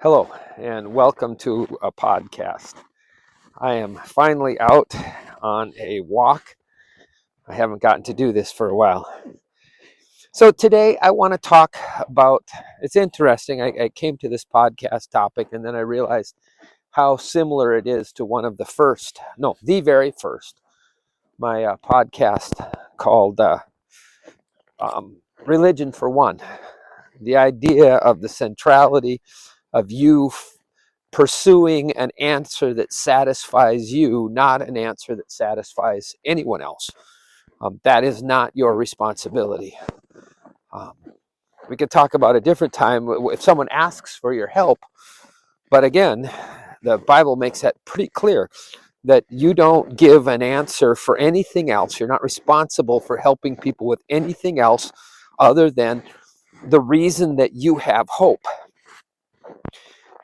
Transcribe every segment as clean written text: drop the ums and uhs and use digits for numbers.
Hello, and welcome to a podcast. I am finally out on a walk. I haven't gotten to do this for a while. So today I want to talk about, it's interesting, I came to this podcast topic and then I realized how similar it is to one of the very first, my podcast called Religion for One. The idea of the centrality of you pursuing an answer that satisfies you, not an answer that satisfies anyone else. That is not your responsibility. Um, we could talk about a different time if someone asks for your help, but again, the Bible makes that pretty clear that you don't give an answer for anything else. You're not responsible for helping people with anything else other than the reason that you have hope.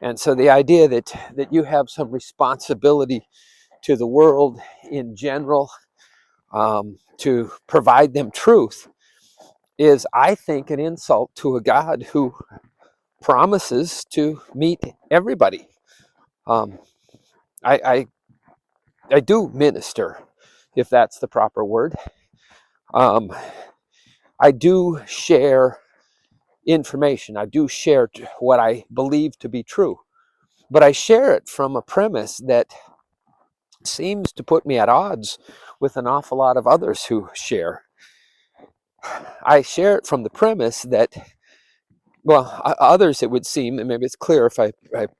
And so the idea that you have some responsibility to the world in general, to provide them truth, is, I think, an insult to a God who promises to meet everybody. Um, I, I do minister, if that's the proper word. I do share information. I do share what I believe to be true. But I share it from a premise that seems to put me at odds with an awful lot of others who share. I share it from the premise that, well, others, it would seem, and maybe it's clear if I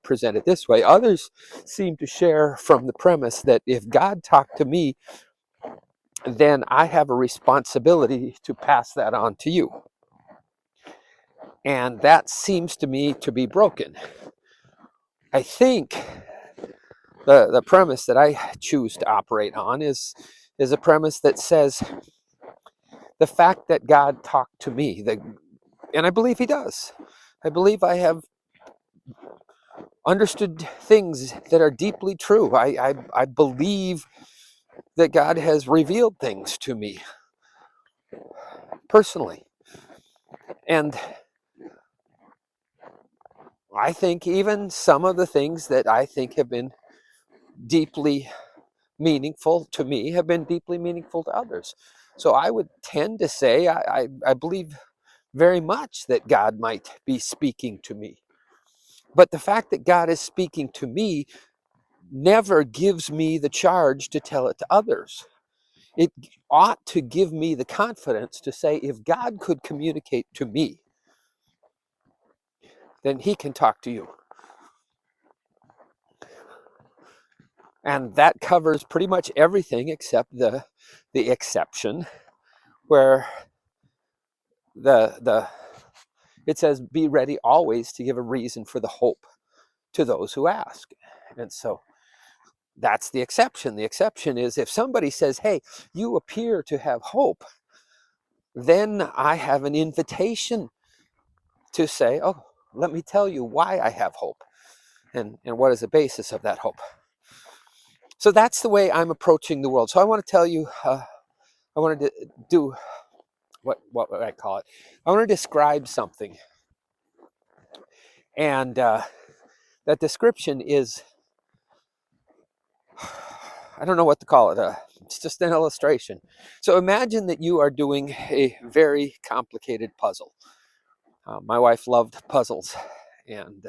present it this way, others seem to share from the premise that if God talked to me, then I have a responsibility to pass that on to you. And that seems to me to be broken. I think the premise that I choose to operate on is a premise that says the fact that God talked to me, and I believe he does. I believe I have understood things that are deeply true. I believe that God has revealed things to me personally. And I think even some of the things that I think have been deeply meaningful to me have been deeply meaningful to others. So I would tend to say I believe very much that God might be speaking to me. But the fact that God is speaking to me never gives me the charge to tell it to others. It ought to give me the confidence to say, if God could communicate to me, then he can talk to you. And that covers pretty much everything except the exception, where it says, be ready always to give a reason for the hope to those who ask. And so that's the exception. The exception is if somebody says, hey, you appear to have hope, then I have an invitation to say, oh, let me tell you why I have hope and what is the basis of that hope. So that's the way I'm approaching the world. So I want to tell you, I wanted to do what would I call it? I want to describe something. And that description is, I don't know what to call it. It's just an illustration. So imagine that you are doing a very complicated puzzle. My wife loved puzzles, and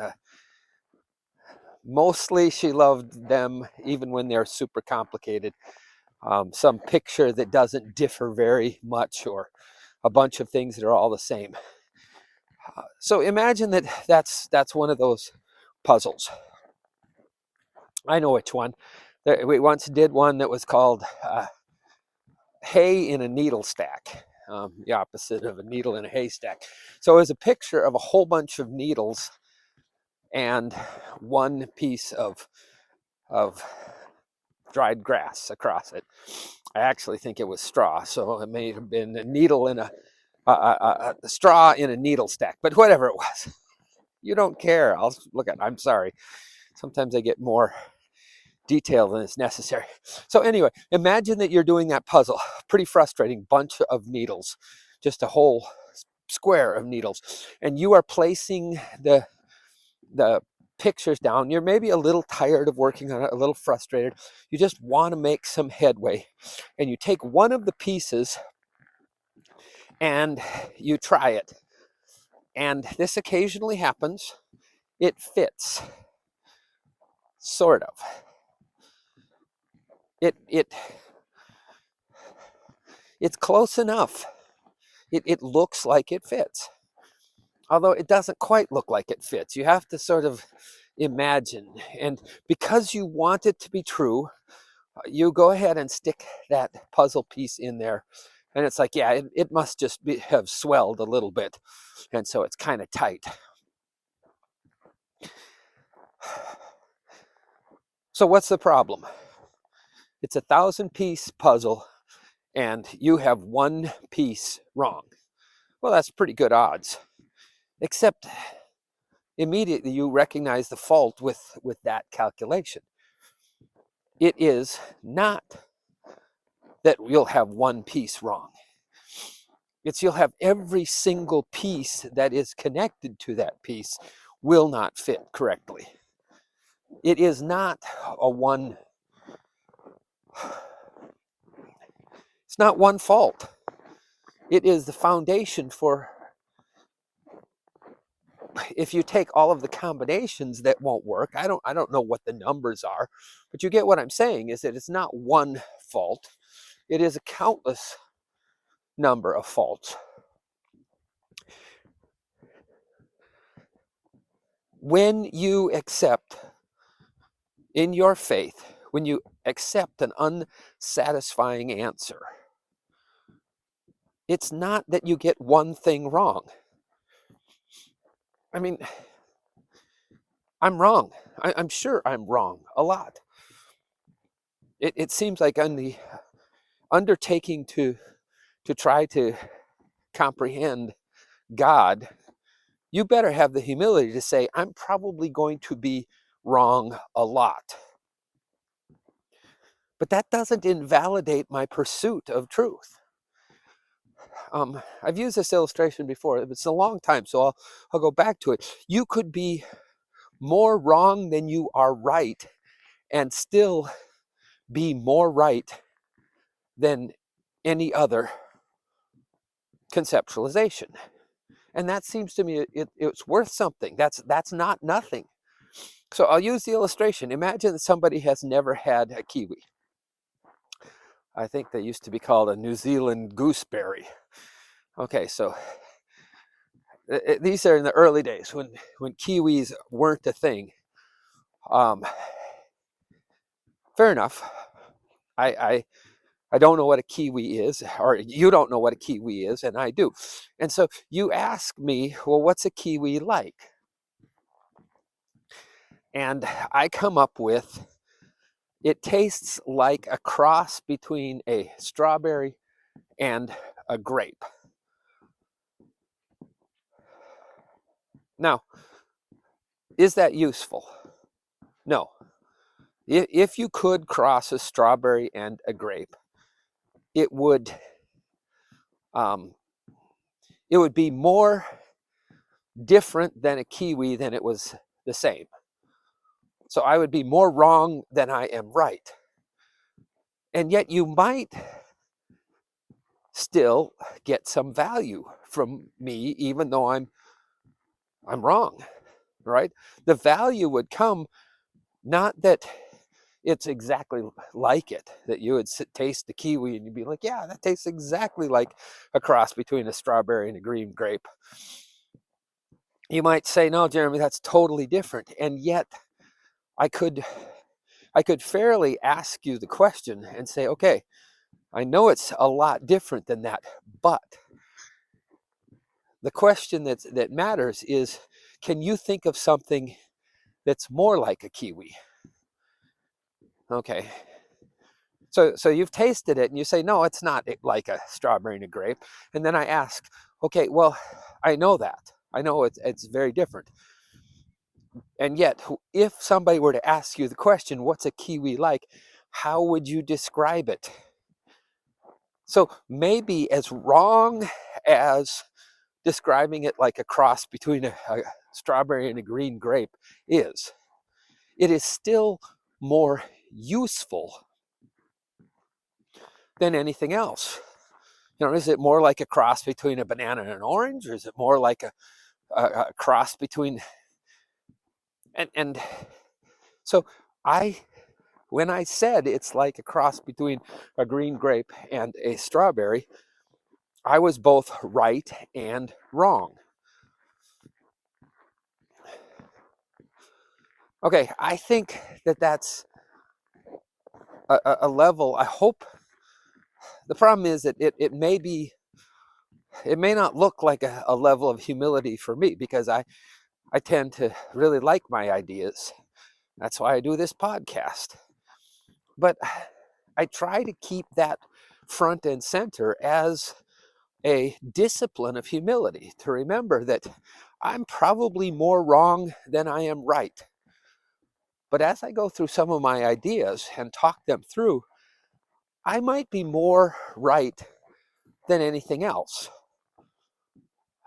mostly she loved them even when they're super complicated. Some picture that doesn't differ very much, or a bunch of things that are all the same. So imagine that that's one of those puzzles. I know which one. We once did one that was called hay in a needle stack, the opposite of a needle in a haystack. So it was a picture of a whole bunch of needles and one piece of dried grass across it. I actually think it was straw, so it may have been a needle in a straw in a needle stack, but whatever it was. You don't care. I'll look at. I'm sorry. Sometimes I get more detail than is necessary. So anyway, imagine that you're doing that puzzle. Pretty frustrating bunch of needles, just a whole square of needles, and you are placing the picture's down. You're maybe a little tired of working on it, a little frustrated. You just want to make some headway. And you take one of the pieces and you try it. And this occasionally happens. It fits, sort of. It's close enough. It looks like it fits. Although it doesn't quite look like it fits. You have to sort of imagine. And because you want it to be true, you go ahead and stick that puzzle piece in there. And it's like, yeah, it must just have swelled a little bit. And so it's kind of tight. So what's the problem? It's a 1,000-piece puzzle and you have one piece wrong. Well, that's pretty good odds. Except immediately you recognize the fault with that calculation. It is not that you'll have one piece wrong. It's you'll have every single piece that is connected to that piece will not fit correctly. It is not it's not one fault. It is the foundation for, if you take all of the combinations that won't work, I don't know what the numbers are, but you get what I'm saying, is that it's not one fault. It is a countless number of faults. When you accept in your faith, when you accept an unsatisfying answer, it's not that you get one thing wrong. I mean, I'm wrong. I'm sure I'm wrong a lot. It seems like on the undertaking to try to comprehend God, you better have the humility to say, I'm probably going to be wrong a lot. But that doesn't invalidate my pursuit of truth. I've used this illustration before. It's a long time, so I'll go back to it. You could be more wrong than you are right and still be more right than any other conceptualization. And that seems to me it's worth something. That's not nothing. So I'll use the illustration. Imagine that somebody has never had a kiwi. I think they used to be called a New Zealand gooseberry. Okay, so these are in the early days when kiwis weren't a thing. Fair enough. I don't know what a kiwi is, or you don't know what a kiwi is, and I do. And so you ask me, well, what's a kiwi like? And I come up with, it tastes like a cross between a strawberry and a grape. Now, is that useful? No. If you could cross a strawberry and a grape, it would be more different than a kiwi than it was the same. So I would be more wrong than I am right. And yet you might still get some value from me, even though I'm wrong, right? The value would come not that it's exactly like it, that you would taste the kiwi and you'd be like, yeah, that tastes exactly like a cross between a strawberry and a green grape. You might say, no, Jeremy, that's totally different. And yet I could fairly ask you the question and say, okay, I know it's a lot different than that, but the question that matters is, can you think of something that's more like a kiwi? Okay. So you've tasted it and you say, no, it's not like a strawberry and a grape. And then I ask, okay, well, I know that. I know it's very different. And yet, if somebody were to ask you the question, what's a kiwi like? How would you describe it? So maybe as wrong as describing it like a cross between strawberry and a green grape is, it is still more useful than anything else. Is it more like a cross between a banana and an orange, or is it more like a cross between, and so when I said it's like a cross between a green grape and a strawberry, I was both right and wrong. Okay, I think that's a level, I hope. The problem is that it may not look like a level of humility for me, because I tend to really like my ideas. That's why I do this podcast. But I try to keep that front and center as a discipline of humility, to remember that I'm probably more wrong than I am right. But as I go through some of my ideas and talk them through, I might be more right than anything else.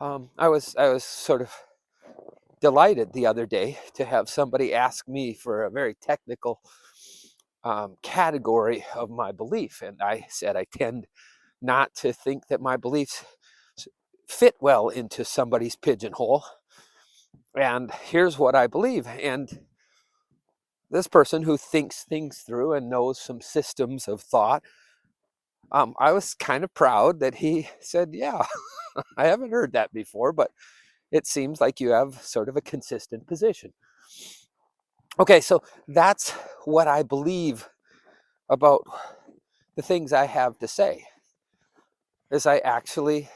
I was sort of delighted the other day to have somebody ask me for a very technical category of my belief, and I said I tend not to think that my beliefs fit well into somebody's pigeonhole, and here's what I believe. And this person, who thinks things through and knows some systems of thought, I was kind of proud that he said, yeah, I haven't heard that before, but it seems like you have sort of a consistent position. Okay, so that's what I believe about the things I have to say, is I actually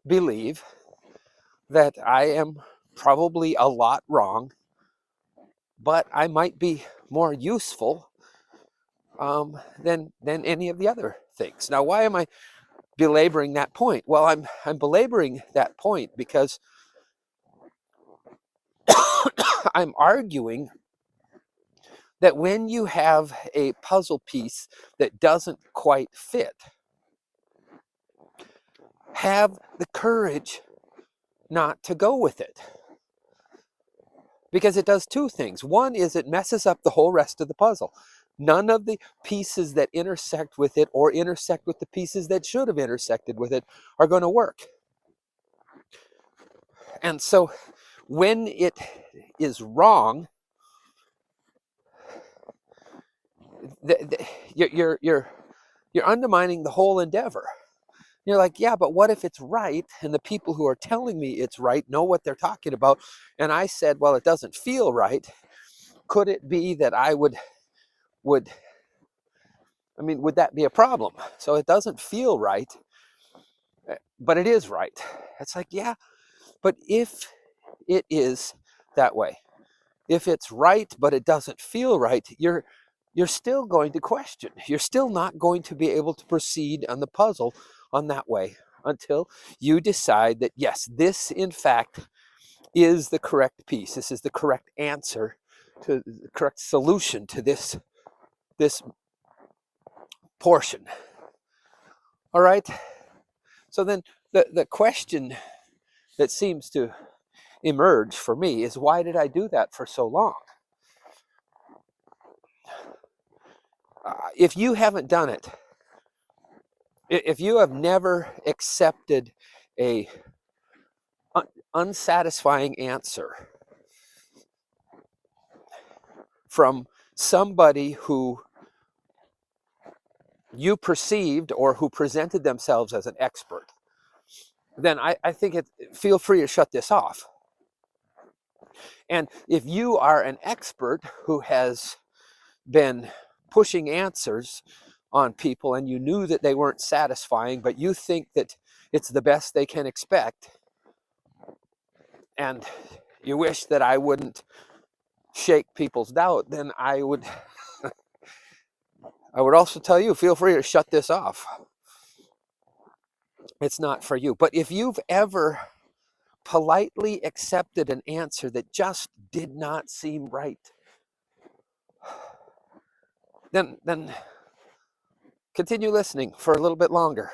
believe that I am probably a lot wrong, but I might be more useful than any of the other things. Now, why am I belaboring that point? Well, I'm belaboring that point because I'm arguing that when you have a puzzle piece that doesn't quite fit, have the courage not to go with it. Because it does two things. One is it messes up the whole rest of the puzzle. None of the pieces that intersect with it or intersect with the pieces that should have intersected with it are going to work. And so when it is wrong, you're undermining the whole endeavor. You're like, yeah, but what if it's right, and the people who are telling me it's right know what they're talking about, and I said, well, it doesn't feel right. Could it be that I would that be a problem? So it doesn't feel right, but it is right. It's like, yeah, but if it is that way, if it's right but it doesn't feel right, you're still going to question. You're still not going to be able to proceed on the puzzle on that way until you decide that, yes, this in fact is the correct piece. This is the correct answer, to the correct solution to this portion. All right. So then the question that seems to emerge for me is, why did I do that for so long? If you haven't done it, if you have never accepted a unsatisfying answer from somebody who you perceived or who presented themselves as an expert, then I think feel free to shut this off. And if you are an expert who has been pushing answers on people and you knew that they weren't satisfying, but you think that it's the best they can expect, and you wish that I wouldn't shake people's doubt, then I would also tell you, feel free to shut this off. It's not for you. But if you've ever politely accepted an answer that just did not seem right, then continue listening for a little bit longer,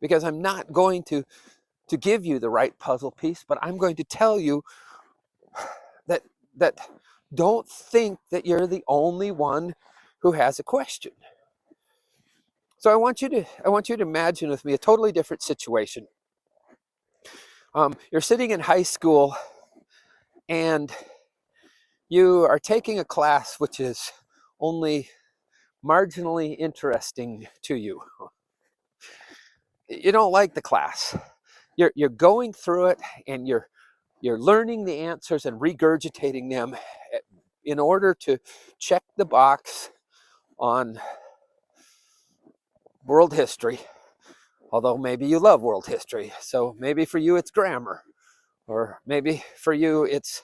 because I'm not going to to give you the right puzzle piece, but I'm going to tell you that don't think that you're the only one who has a question. So I want you to imagine with me a totally different situation. You're sitting in high school and you are taking a class which is only marginally interesting to you. You don't like the class. You're going through it and you're learning the answers and regurgitating them in order to check the box on world history. Although maybe you love world history, so maybe for you it's grammar, or maybe for you it's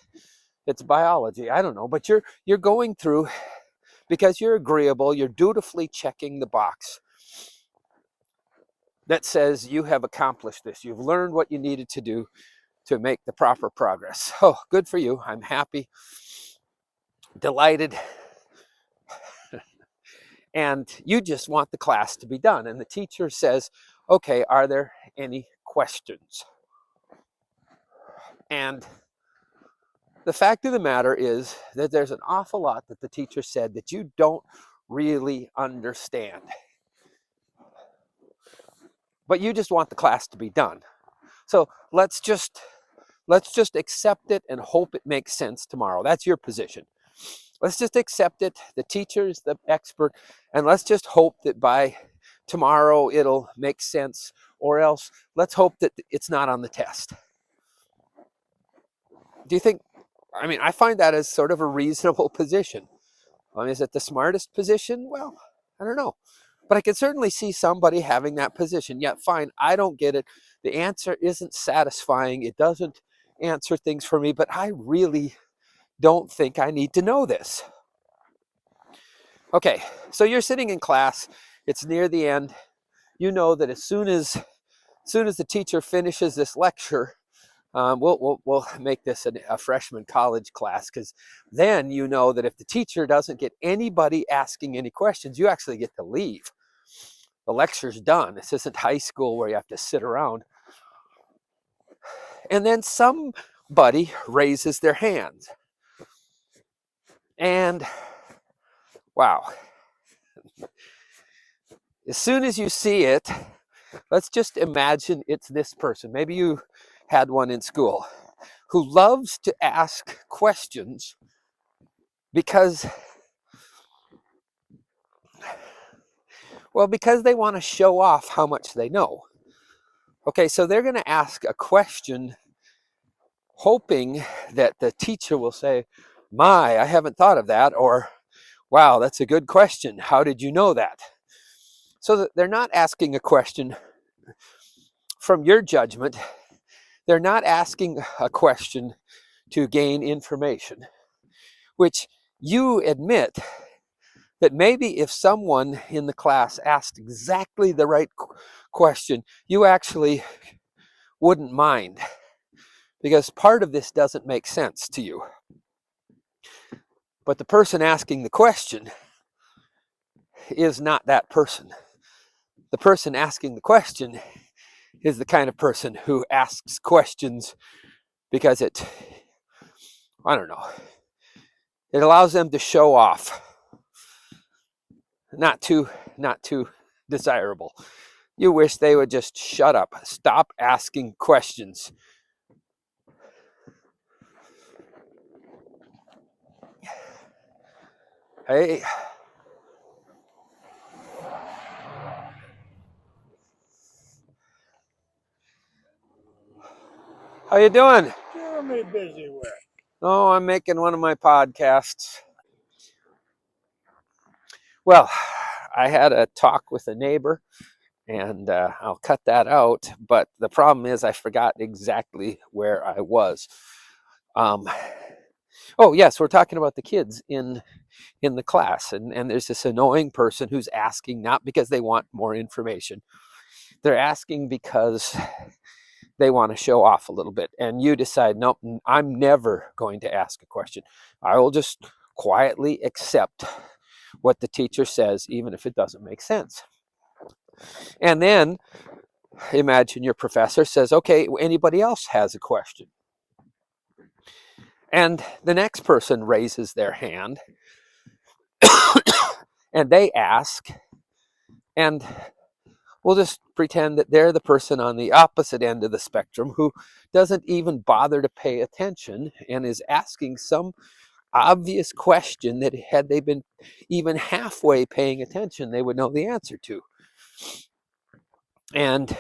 biology. I don't know, but you're going through because you're agreeable. You're dutifully checking the box that says you have accomplished this. You've learned what you needed to do to make the proper progress. Oh, good for you. I'm happy, delighted. And you just want the class to be done. And the teacher says, okay, are there any questions? And the fact of the matter is that there's an awful lot that the teacher said that you don't really understand. But you just want the class to be done. So let's just accept it and hope it makes sense tomorrow. That's your position. Let's just accept it. The teacher is the expert, and let's just hope that by tomorrow it'll make sense, or else let's hope that it's not on the test. Do you think, I find that as sort of a reasonable position. Is it the smartest position? Well, I don't know. But I can certainly see somebody having that position. Yet, fine, I don't get it. The answer isn't satisfying. It doesn't answer things for me, but I really don't think I need to know this. Okay, so you're sitting in class. It's near the end. You know that as soon as the teacher finishes this lecture, we'll make this a freshman college class, because then you know that if the teacher doesn't get anybody asking any questions, you actually get to leave. The lecture's done. This isn't high school where you have to sit around. And then somebody raises their hand. And wow. As soon as you see it, let's just imagine it's this person. Maybe you had one in school who loves to ask questions because they want to show off how much they know. Okay, so they're going to ask a question hoping that the teacher will say, "My, I haven't thought of that," or "Wow, that's a good question. How did you know that?" So that they're not asking a question from your judgment. They're not asking a question to gain information, which you admit that maybe if someone in the class asked exactly the right question, you actually wouldn't mind, because part of this doesn't make sense to you. But the person asking the question is not that person. The person asking the question is the kind of person who asks questions because it allows them to show off. Not too desirable. You wish they would just shut up. Stop asking questions. Hey. How you doing? What am I busy with? Oh, I'm making one of my podcasts. Well, I had a talk with a neighbor, and I'll cut that out. But the problem is I forgot exactly where I was. Oh, yes, we're talking about the kids in the class. And there's this annoying person who's asking not because they want more information. They're asking because they want to show off a little bit. And you decide, nope, I'm never going to ask a question. I will just quietly accept what the teacher says, even if it doesn't make sense. And then Imagine your professor says, okay, anybody else has a question? And the next person raises their hand and they ask, and we'll just pretend that they're the person on the opposite end of the spectrum who doesn't even bother to pay attention and is asking some obvious question that had they been even halfway paying attention, they would know the answer to. And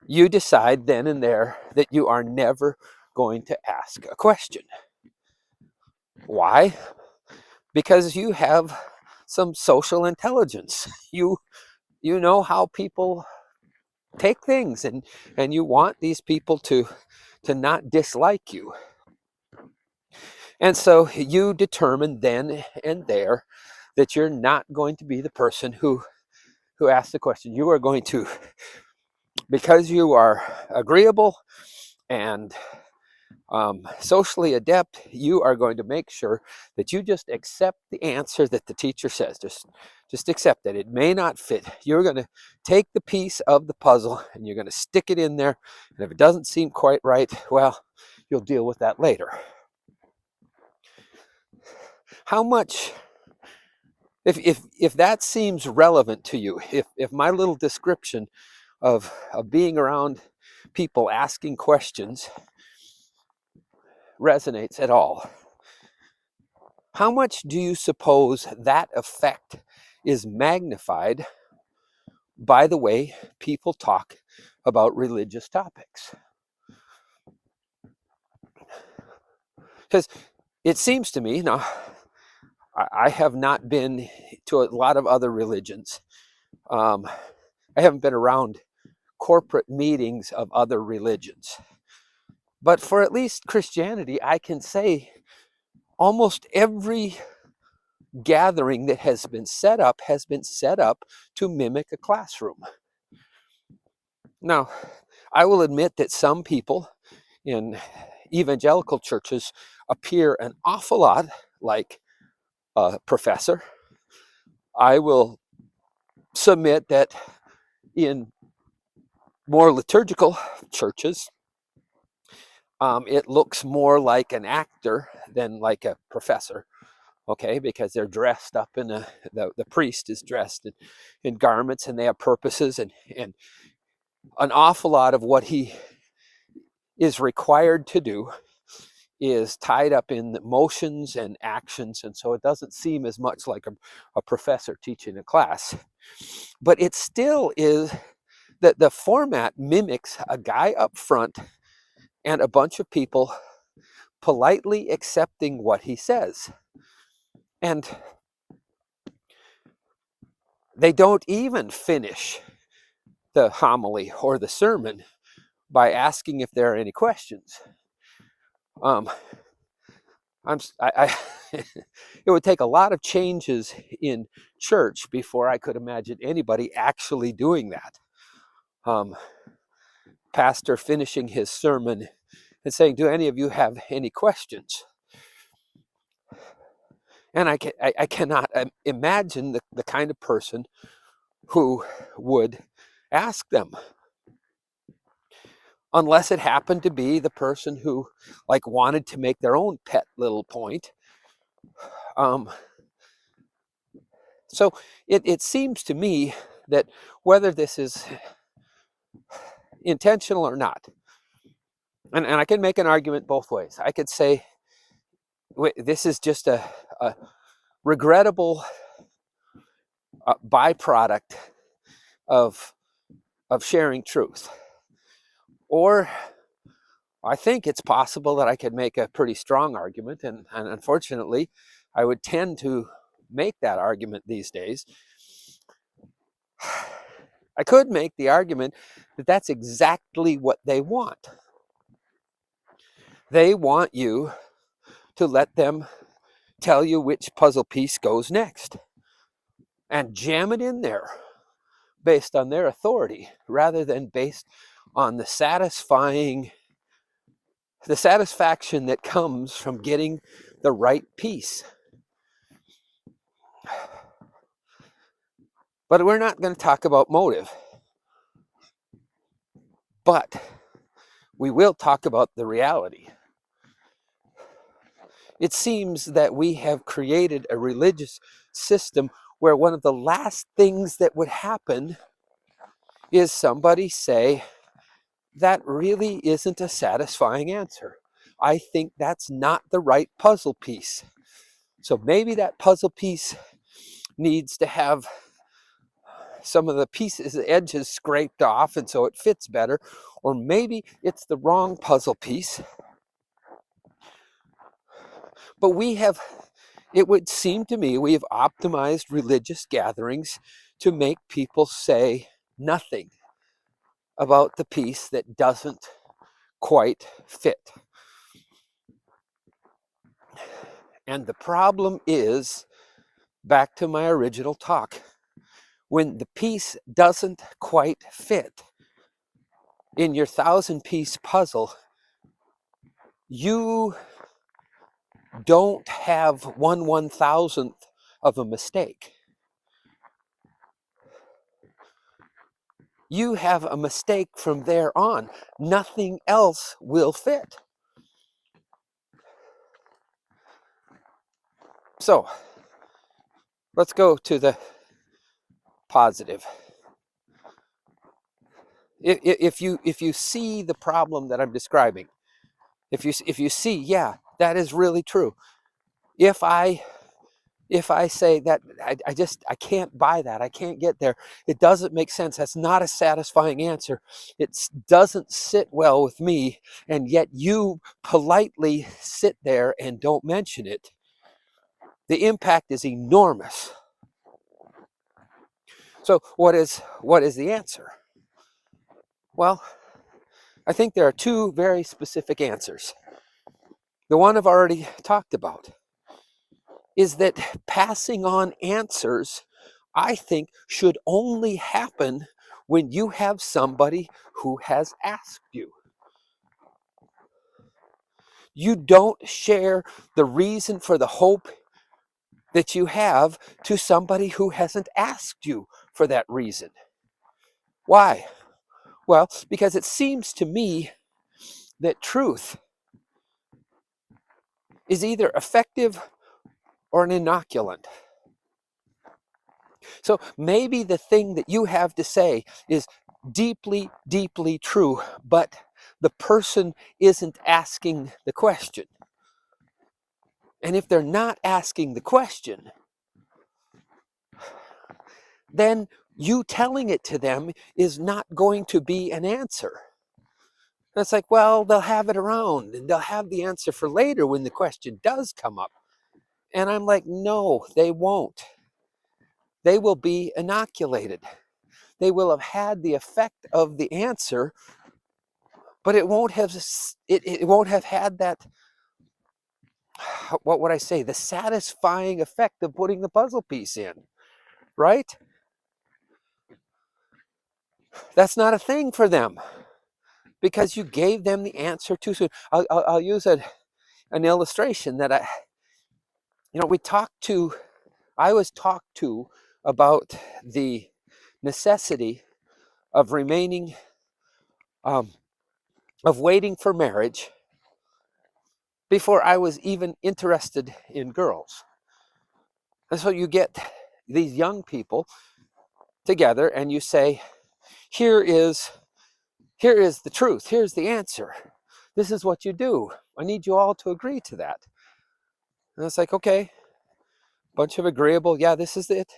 you decide then and there that you are never going to ask a question. Why? Because you have some social intelligence. You know how people take things, and you want these people to not dislike you. And so you determine then and there that you're not going to be the person who asks the question. You are going to, because you are agreeable and socially adept, you are going to make sure that you just accept the answer that the teacher says. Just accept it. It may not fit. You're going to take the piece of the puzzle and you're going to stick it in there. And if it doesn't seem quite right, well, you'll deal with that later. How much, if that seems relevant to you, if my little description of being around people asking questions resonates at all, how much do you suppose that effect is magnified by the way people talk about religious topics? Because it seems to me, now, I have not been to a lot of other religions. I haven't been around corporate meetings of other religions. But for at least Christianity, I can say almost every gathering that has been set up to mimic a classroom. Now, I will admit that some people in evangelical churches appear an awful lot like a professor. I will submit that in more liturgical churches, it looks more like an actor than like a professor. Okay, because they're dressed up in the priest is dressed in garments, and they have purposes, and an awful lot of what he is required to do is tied up in motions and actions, and so it doesn't seem as much like a professor teaching a class. But it still is that the format mimics a guy up front and a bunch of people politely accepting what he says. And they don't even finish the homily or the sermon by asking if there are any questions. It would take a lot of changes in church before I could imagine anybody actually doing that. Pastor finishing his sermon and saying, "Do any of you have any questions?" And I cannot imagine the kind of person who would ask them, unless it happened to be the person who like wanted to make their own pet little point. So it seems to me that whether this is intentional or not, and I can make an argument both ways. I could say this is just a regrettable byproduct of sharing truth, or I think it's possible that I could make a pretty strong argument, and unfortunately, I would tend to make that argument these days. I could make the argument that that's exactly what they want. They want you to let them tell you which puzzle piece goes next and jam it in there based on their authority rather than based on the satisfaction that comes from getting the right piece. But we're not going to talk about motive. But we will talk about the reality. It seems that we have created a religious system where one of the last things that would happen is somebody say, that really isn't a satisfying answer. I think that's not the right puzzle piece. So maybe that puzzle piece needs to have some of the pieces, the edges scraped off, and so it fits better. Or maybe it's the wrong puzzle piece. But it would seem to me, we have optimized religious gatherings to make people say nothing about the piece that doesn't quite fit. And the problem is, back to my original talk, when the piece doesn't quite fit in your 1,000-piece puzzle, you don't have 1/1000th of a mistake. You have a mistake from there on. Nothing else will fit. So let's go to the positive. If you see the problem that I'm describing, if you see, yeah, that is really true. If I say that I can't buy that, I can't get there, it doesn't make sense, that's not a satisfying answer, it doesn't sit well with me, and yet you politely sit there and don't mention it, the impact is enormous. So what is the answer? Well, I think there are two very specific answers. The one I've already talked about is that passing on answers, I think, should only happen when you have somebody who has asked you. You don't share the reason for the hope that you have to somebody who hasn't asked you for that reason. Why? Well, because it seems to me that truth is either effective or an inoculant. So maybe the thing that you have to say is deeply, deeply true, but the person isn't asking the question. And if they're not asking the question, then you telling it to them is not going to be an answer. And it's like, well, they'll have it around and they'll have the answer for later when the question does come up. And I'm like, no, they won't. They will be inoculated. They will have had the effect of the answer, but it won't have had that, what would I say, the satisfying effect of putting the puzzle piece in, right? That's not a thing for them because you gave them the answer too soon. I'll use an illustration that I was talked to about the necessity of remaining, of waiting for marriage before I was even interested in girls. And so you get these young people together and you say, here is the truth, here's the answer, this is what you do, I need you all to agree to that. And it's like, okay, bunch of agreeable, yeah, this is it.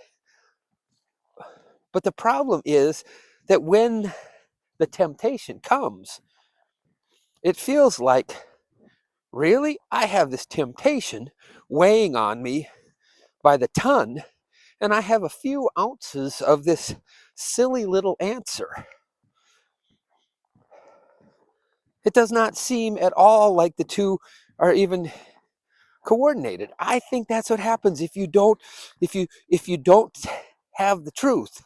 But the problem is that when the temptation comes, it feels like, really, I have this temptation weighing on me by the ton, and I have a few ounces of this silly little answer. It does not seem at all like the two are even coordinated. I think that's what happens if you don't have the truth.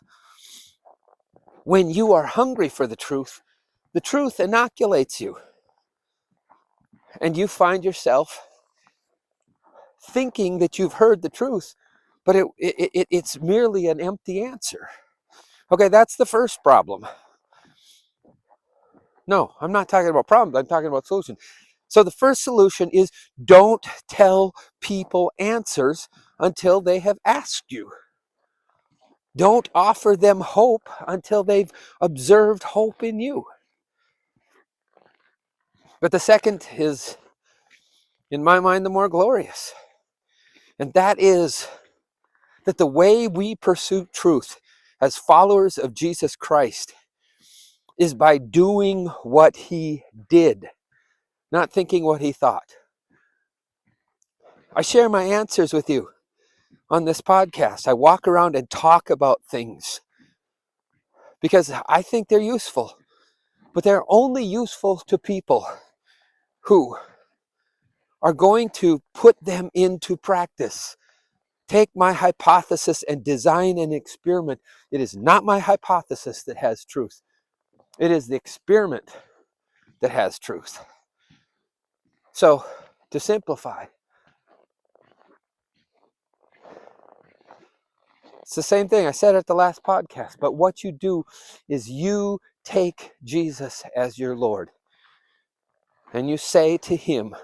When you are hungry for the truth inoculates you. And you find yourself thinking that you've heard the truth, but it's merely an empty answer. Okay, that's the first problem. No, I'm not talking about problems. I'm talking about solutions. So the first solution is don't tell people answers until they have asked you. Don't offer them hope until they've observed hope in you. But the second is, in my mind, the more glorious. And that is that the way we pursue truth as followers of Jesus Christ is by doing what he did, not thinking what he thought. I share my answers with you on this podcast. I walk around and talk about things because I think they're useful, but they're only useful to people who are going to put them into practice. Take my hypothesis and design an experiment. It is not my hypothesis that has truth. It is the experiment that has truth. So, to simplify, it's the same thing I said at the last podcast, but what you do is you take Jesus as your Lord and you say to him,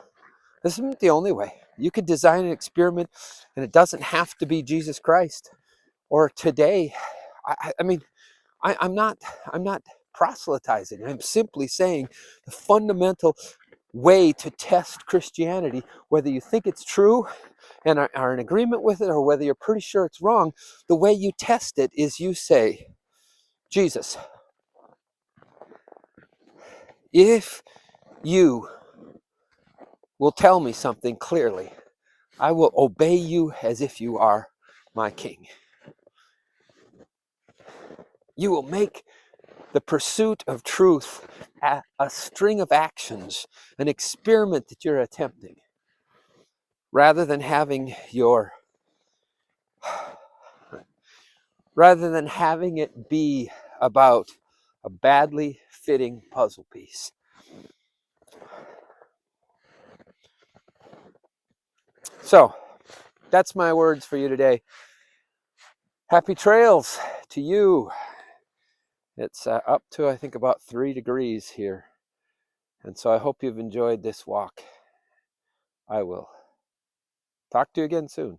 this isn't the only way. You could design an experiment and it doesn't have to be Jesus Christ. Or today, I'm not proselytizing. I'm simply saying the fundamental way to test Christianity, whether you think it's true and are in agreement with it, or whether you're pretty sure it's wrong, the way you test it is you say, Jesus, if you will tell me something clearly, I will obey you as if you are my king. You will make the pursuit of truth a string of actions, an experiment that you're attempting, rather than having it be about a badly fitting puzzle piece. So, that's my words for you today. Happy trails to you. It's up to, I think, about 3 degrees here. And so I hope you've enjoyed this walk. I will talk to you again soon.